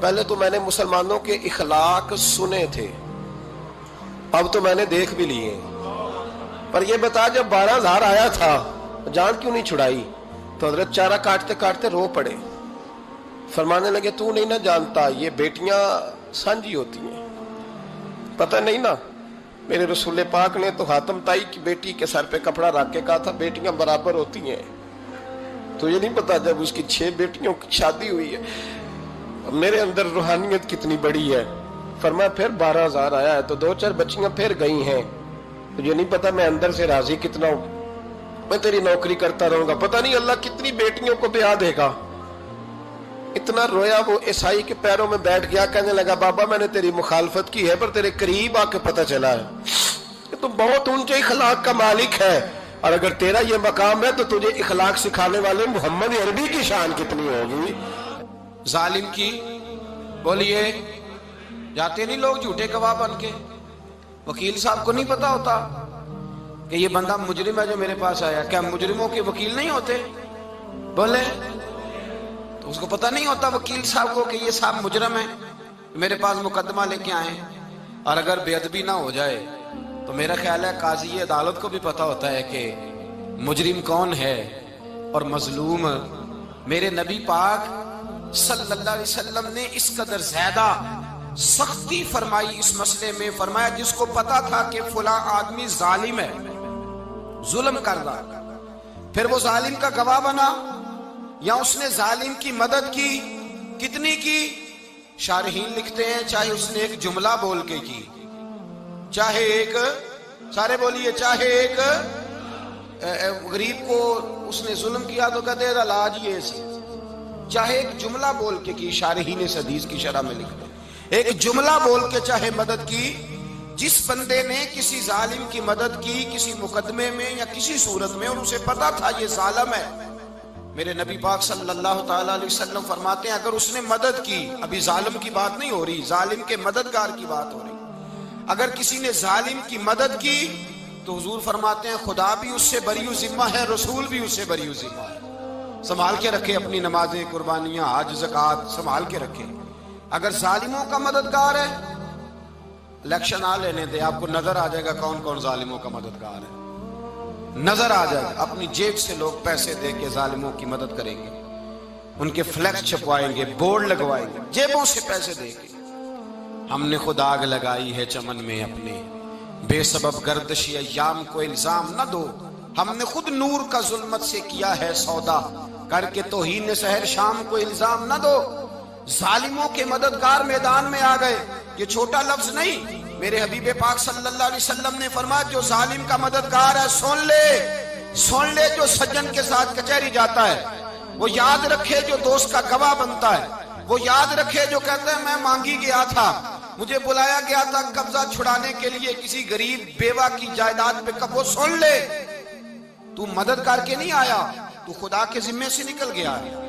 پہلے تو میں نے مسلمانوں کے اخلاق سنے تھے، اب تو میں نے دیکھ بھی لیے، پر یہ بتا جب 12,000 آیا تھا جان کیوں نہیں چھڑائی؟ تو حضرت چارہ کاٹتے کاٹتے رو پڑے، فرمانے لگے تو نہیں نہ جانتا یہ بیٹیاں سانجھی ہوتی ہیں، پتہ نہیں نا، میرے رسول پاک نے تو حاتم تائی کی بیٹی کے سر پہ کپڑا رکھ کے کہا تھا بیٹیاں برابر ہوتی ہیں، تو یہ نہیں پتا جب اس کی 6 بیٹیوں کی شادی ہوئی ہے میرے اندر روحانیت کتنی بڑی ہے۔ فرمایا پھر 12,000 آیا ہے تو 2-4 بچیاں پھر گئی ہیں، تو یہ نہیں پتا میں اندر سے راضی کتنا ہوں، میں تیری نوکری کرتا رہوں گا، پتہ نہیں اللہ کتنی بیٹیوں کو بیاہ دے گا۔ اتنا رویا وہ عیسائی کے پیروں میں بیٹھ گیا، کہنے لگا بابا میں نے تیری مخالفت کی ہے پر تیرے قریب آ کے پتہ چلا ہے کہ تو بہت اونچے اخلاق کا مالک ہے، اور اگر تیرا یہ مقام ہے تو تجھے اخلاق سکھانے والے محمد عربی کی شان کتنی ہوگی۔ ظالم کی بولیے جاتے نہیں لوگ جھوٹے گواہ بن کے، وکیل صاحب کو نہیں پتا ہوتا کہ یہ بندہ مجرم ہے جو میرے پاس آیا، کیا مجرموں کے وکیل نہیں ہوتے؟ بولے تو اس کو پتہ نہیں ہوتا وکیل صاحب کو کہ یہ صاحب مجرم ہے، میرے پاس مقدمہ لے کے آئے، اور اگر بے ادبی نہ ہو جائے تو میرا خیال ہے قاضی عدالت کو بھی پتہ ہوتا ہے کہ مجرم کون ہے اور مظلوم۔ میرے نبی پاک صلی اللہ علیہ وسلم نے اس قدر زیادہ سختی فرمائی اس مسئلے میں، فرمایا جس کو پتا تھا کہ فلاں آدمی ظالم ہے، ظلم کر رہا، پھر وہ ظالم کا گواہ بنا یا اس نے ظالم کی مدد کی، کتنی کی؟ شارحین لکھتے ہیں چاہے اس نے ایک جملہ بول کے کی، چاہے ایک، سارے بولیے، چاہے ایک غریب کو اس نے ظلم کیا تو کہتے ہیں علاج یہ سی، چاہے ایک جملہ بول کے کی، شارحین اس حدیث کی شرح میں لکھتے ہیں ایک جملہ بول کے چاہے مدد کی، جس بندے نے کسی ظالم کی مدد کی کسی مقدمے میں یا کسی صورت میں اور اسے پتا تھا یہ ظالم ہے، میرے نبی پاک صلی اللہ تعالیٰ علیہ وسلم فرماتے ہیں اگر اس نے مدد کی، ابھی ظالم کی بات نہیں ہو رہی، ظالم کے مددگار کی بات ہو رہی، اگر کسی نے ظالم کی مدد کی تو حضور فرماتے ہیں خدا بھی اس سے بری و ذمہ ہے، رسول بھی اس سے بری و ذمہ ہے۔ سنبھال کے رکھے اپنی نمازیں، قربانیاں، حج، زکوٰۃ سنبھال کے رکھے۔ اگر ظالموں کا مددگار ہے، الیکشن آ لینے دے، آپ کو نظر آ جائے گا کون کون ظالموں کا مددگار ہے، نظر آ جائے گا۔ اپنی جیب سے لوگ پیسے دے کے ظالموں کی مدد کریں گے، ان کے فلیکس چھپوائیں گے، بورڈ لگوائیں گے، جیبوں سے پیسے دے کے۔ ہم نے خود آگ لگائی ہے چمن میں اپنے، بے سبب گردشی ایام کو الزام نہ دو، ہم نے خود نور کا ظلمت سے کیا ہے سودا، کر کے توہین سحر شام کو الزام نہ دو۔ ظالموں کے مددگار میدان میں آ گئے، یہ چھوٹا لفظ نہیں، میرے حبیب پاک صلی اللہ علیہ وسلم نے فرمایا جو ظالم کا مددگار ہے سن لے جو سجن کے ساتھ کچہری جاتا ہے، وہ یاد رکھے جو دوست کا گواہ بنتا ہے، وہ یاد رکھے جو کہتا ہے میں مانگی گیا تھا، مجھے بلایا گیا تھا قبضہ چھڑانے کے لیے کسی غریب بیوہ کی جائیداد پہ، کب وہ سن لے تو مدد کر کے نہیں آیا، تو خدا کے ذمے سے نکل گیا ہے۔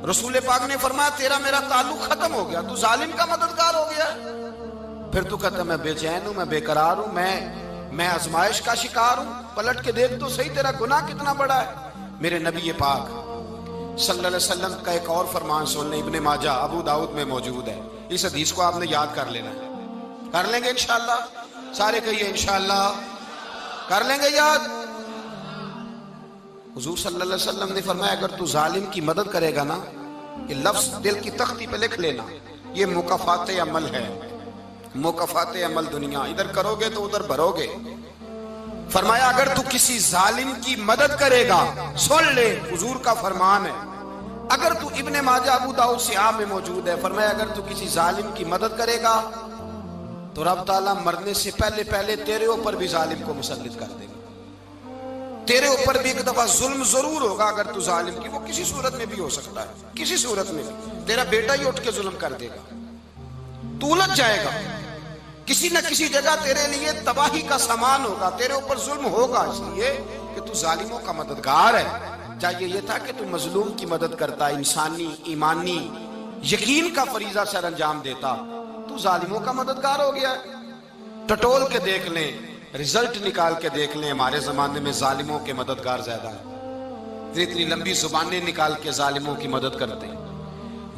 رسول پاک نے فرمایا تیرا میرا تعلق ختم ہو گیا، تو ظالم کا مددگار ہو گیا، پھر تو کہتا میں بے چین ہوں، میں بے قرار ہوں، میں آزمائش کا شکار ہوں، پلٹ کے دیکھ تو صحیح تیرا گناہ کتنا بڑا ہے۔ میرے نبی پاک صلی اللہ علیہ وسلم کا ایک اور فرمان سن لیں، ابن ماجہ ابو داؤد میں موجود ہے، اس حدیث کو آپ نے یاد کر لینا ہے، کر لیں گے انشاءاللہ، سارے کہیے انشاءاللہ، کر لیں گے یاد۔ حضور صلی اللہ علیہ وسلم نے فرمایا اگر تو ظالم کی مدد کرے گا نا، یہ لفظ دل کی تختی پہ لکھ لینا، یہ مکافات عمل ہے، مکافات عمل دنیا، ادھر کرو گے تو ادھر بھرو گے۔ فرمایا اگر تو کسی ظالم کی مدد کرے گا، سن لے حضور کا فرمان ہے، اگر تو ابن ماجہ ابو داؤد سیاہ میں موجود ہے، فرمایا اگر تو کسی ظالم کی مدد کرے گا تو رب تعالیٰ مرنے سے پہلے پہلے تیرے اوپر بھی ظالم کو مسلط کر دے گا، تیرے اوپر بھی ایک دفعہ ظلم ضرور ہوگا اگر تو ظالم کی، وہ کسی صورت میں بھی ہو سکتا ہے، کسی صورت میں بھی تیرا بیٹا ہی اٹھ کے ظلم کر دے گا، تو الجھ جائے گا، کسی نہ کسی جگہ تیرے لیے تباہی کا سامان ہوگا، تیرے اوپر ظلم ہوگا، اس لیے کہ تو ظالموں کا مددگار ہے۔ چاہیے یہ تھا کہ تو مظلوم کی مدد کرتا، انسانی ایمانی یقین کا فریضہ سر انجام دیتا، تو ظالموں کا مددگار ہو گیا۔ ٹٹول کے دیکھ لیں، رزلٹ نکال کے دیکھ لیں، ہمارے زمانے میں ظالموں کے مددگار زیادہ ہیں، اتنی لمبی زبانیں نکال کے ظالموں کی مدد کرتے ہیں،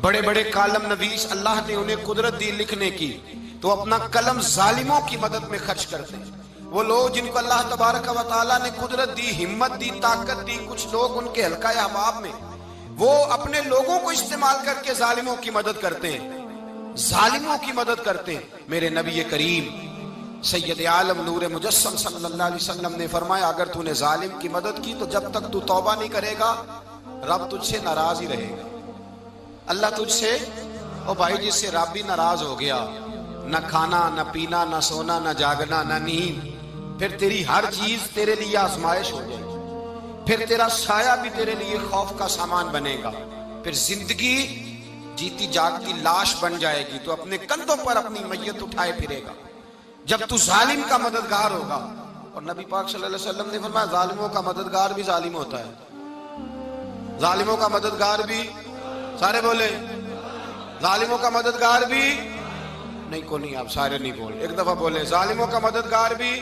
بڑے بڑے کالم نویس اللہ نے انہیں قدرت دی لکھنے کی، تو اپنا قلم ظالموں کی مدد میں خرچ کرتے ہیں۔ وہ لوگ جن کو اللہ تبارک و تعالیٰ نے قدرت دی، ہمت دی، طاقت دی، کچھ لوگ ان کے حلقہ احباب میں، وہ اپنے لوگوں کو استعمال کر کے ظالموں کی مدد کرتے ہیں، ظالموں کی مدد کرتے ہیں۔ میرے نبی کریم سید عالم نور مجسم صلی اللہ علیہ وسلم نے فرمایا، اگر تو نے ظالم کی مدد کی تو جب تک تو توبہ نہیں کرے گا رب تجھ سے ناراض ہی رہے گا۔ اللہ تجھ سے، او بھائی جس سے رب بھی ناراض ہو گیا، نہ کھانا نہ پینا نہ سونا نہ جاگنا نہ نیند، پھر تیری ہر چیز تیرے لیے آزمائش ہو جائے گی، پھر تیرا سایہ بھی تیرے لیے خوف کا سامان بنے گا، پھر زندگی جیتی جاگتی لاش بن جائے گی، تو اپنے کندھوں پر اپنی میت اٹھائے پھرے گا جب تو ظالم کا مددگار ہوگا۔ اور نبی پاک صلی اللہ علیہ وسلم نے فرمایا ظالموں کا مددگار بھی ظالم ہوتا ہے، ظالموں کا مددگار بھی، سارے بولے ظالموں کا مددگار بھی نہیں، کو نہیں، آپ سارے نہیں بولے، ایک دفعہ بولے ظالموں کا مددگار بھی،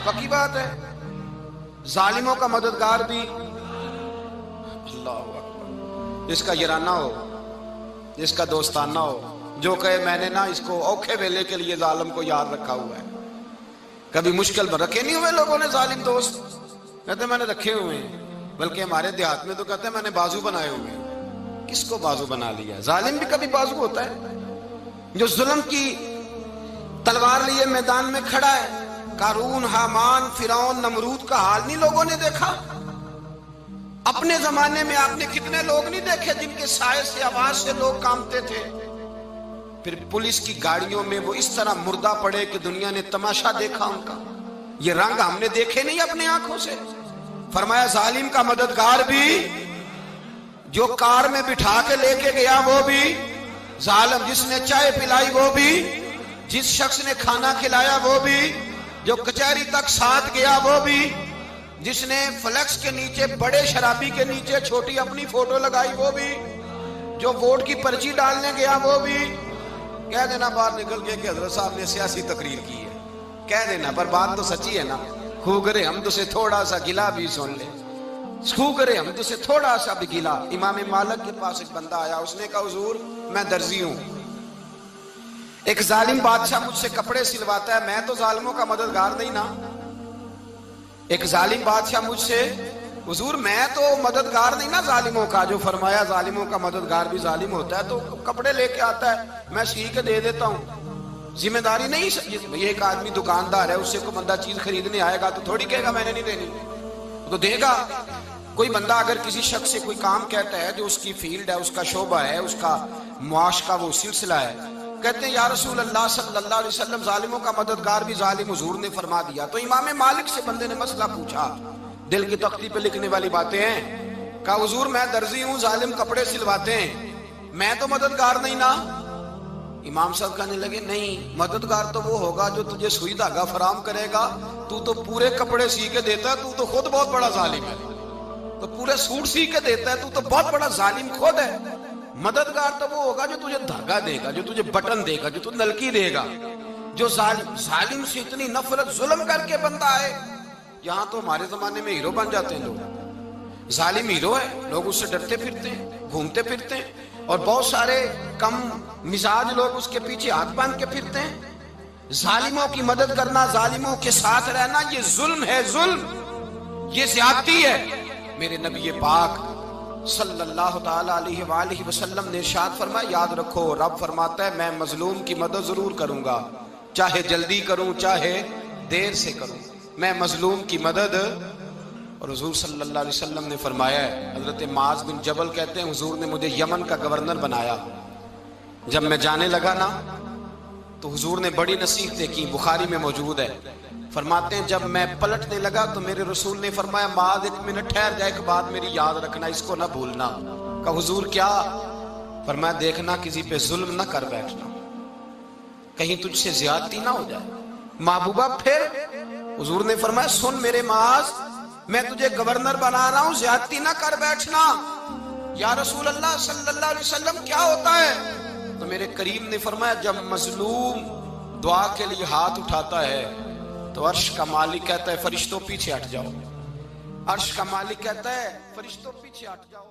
پکی بات ہے، ظالموں کا مددگار بھی۔ اللہ اکبر، جس کا یارانہ ہو، جس کا دوستانہ ہو، جو کہے میں نے نا اس کو اوکھے ویلے کے لیے ظالم کو یاد رکھا ہوا ہے۔ کبھی مشکل میں رکھے نہیں ہوئے لوگوں نے ظالم دوست؟ کہتے میں نے رکھے ہوئے ہیں، بلکہ ہمارے دیہات میں تو کہتے ہیں میں نے بازو بنائے ہوئے ہیں۔ کس کو بازو بنا لیا؟ ظالم بھی کبھی بازو ہوتا ہے، جو ظلم کی تلوار لیے میدان میں کھڑا ہے۔ قارون، حامان، فرعون، نمرود کا حال نہیں لوگوں نے دیکھا؟ اپنے زمانے میں آپ نے کتنے لوگ نہیں دیکھے جن کے سائے سے، آواز سے لوگ کانپتے تھے؟ پھر پولیس کی گاڑیوں میں وہ اس طرح مردہ پڑے کہ دنیا نے تماشا دیکھا ان کا۔ یہ رنگ ہم نے دیکھے نہیں اپنے آنکھوں سے۔ فرمایا ظالم کا مددگار بھی، جو کار میں بٹھا کے لے کے گیا وہ بھی ظالم، جس نے چائے پلائی وہ بھی، جس شخص نے کھانا کھلایا وہ بھی، جو کچہری تک ساتھ گیا وہ بھی، جس نے فلیکس کے نیچے، بڑے شرابی کے نیچے چھوٹی اپنی فوٹو لگائی وہ بھی، جو ووٹ کی پرچی ڈالنے گیا وہ بھی۔ کہہ دینا باہر نکل کے کہ حضرت صاحب نے سیاسی تقریر کی ہے، کہہ دینا، پر بات تو سچی ہے نا۔ خو کرے ہم تو سے تھوڑا سا گلا بھی سن لے، خو کرے ہم تو سے تھوڑا سا بھی گلا۔ امام مالک کے پاس ایک بندہ آیا، اس نے کہا حضور میں درزی ہوں، ایک ظالم بادشاہ مجھ سے کپڑے سلواتا ہے، میں تو ظالموں کا مددگار نہیں نا۔ ایک ظالم بادشاہ مجھ سے، حضور میں تو مددگار نہیں نا ظالموں کا، جو فرمایا ظالموں کا مددگار بھی ظالم ہوتا ہے، تو کپڑے لے کے آتا ہے میں سی کے دے دیتا ہوں، ذمہ داری نہیں۔ ایک آدمی دکاندار ہے، اس سے کوئی بندہ چیز خریدنے آئے گا تو تھوڑی کہے گا میں نے نہیں دینی، تو دے گا۔ کوئی بندہ اگر کسی شخص سے کوئی کام کہتا ہے جو اس کی فیلڈ ہے، اس کا شعبہ ہے، اس کا معاش کا وہ سلسلہ ہے، کہتے ہیں یا رسول اللہ صلی اللہ علیہ وسلم ظالموں کا مددگار بھی ظالم، حضور نے فرما دیا۔ تو امام مالک سے بندے نے مسئلہ پوچھا، دل کی تختی پہ لکھنے والی باتیں ہیں، کہا حضور میں درزی ہوں، ظالم کپڑے سلواتے ہیں، میں تو مددگار نہیں نا۔ امام صاحب کہنے لگے نہیں، مددگار تو وہ ہوگا جو تجھے سوئی دھاگا فراہم کرے گا، تو پورے کپڑے سی کے دیتا ہے، تو خود بہت بڑا ظالم ہے، تو پورے سوٹ سی کے دیتا ہے، تو بہت بڑا ظالم خود ہے۔ مددگار تو وہ ہوگا جو تجھے دھاگا دے گا، جو تجھے بٹن دے گا، جو تجھے نلکی دے گا۔ جو ظالم سے اتنی نفرت، ظلم کر کے بندہ آئے، یہاں تو ہمارے زمانے میں ہیرو بن جاتے ہیں لوگ، ظالم ہیرو ہے، لوگ اس سے ڈرتے پھرتے ہیں، گھومتے پھرتے ہیں، اور بہت سارے کم مزاج لوگ اس کے پیچھے ہاتھ باندھ کے پھرتے ہیں۔ ظالموں کی مدد کرنا، ظالموں کے ساتھ رہنا، یہ ظلم ہے، ظلم، یہ زیادتی ہے۔ میرے نبی پاک صلی اللہ تعالی علیہ وآلہ وسلم نے ارشاد فرمایا، یاد رکھو رب فرماتا ہے میں مظلوم کی مدد ضرور کروں گا، چاہے جلدی کروں چاہے دیر سے کروں، میں مظلوم کی مدد۔ اور حضور صلی اللہ علیہ وسلم نے فرمایا ہے، حضرت معاذ بن جبل کہتے ہیں حضور نے مجھے یمن کا گورنر بنایا، جب میں جانے لگا نا تو حضور نے بڑی نصیحتیں کی، بخاری میں موجود ہے، فرماتے ہیں جب میں پلٹنے لگا تو میرے رسول نے فرمایا معاذ ایک منٹ ٹھہر جا، ایک بات میری یاد رکھنا، اس کو نہ بھولنا۔ کہا حضور کیا؟ فرمایا دیکھنا کسی پہ ظلم نہ کر بیٹھنا، کہیں تجھ سے زیادتی نہ ہو جائے۔ محبوبہ پھر حضور نے فرمایا سن میرے معاذ، میں تجھے گورنر بنا رہا ہوں، زیادتی نہ کر بیٹھنا۔ یا رسول اللہ صلی اللہ علیہ وسلم کیا ہوتا ہے؟ تو میرے کریم نے فرمایا جب مظلوم دعا کے لیے ہاتھ اٹھاتا ہے تو عرش کا مالک کہتا ہے فرشتوں پیچھے ہٹ جاؤ، عرش کا مالک کہتا ہے فرشتوں پیچھے ہٹ جاؤ۔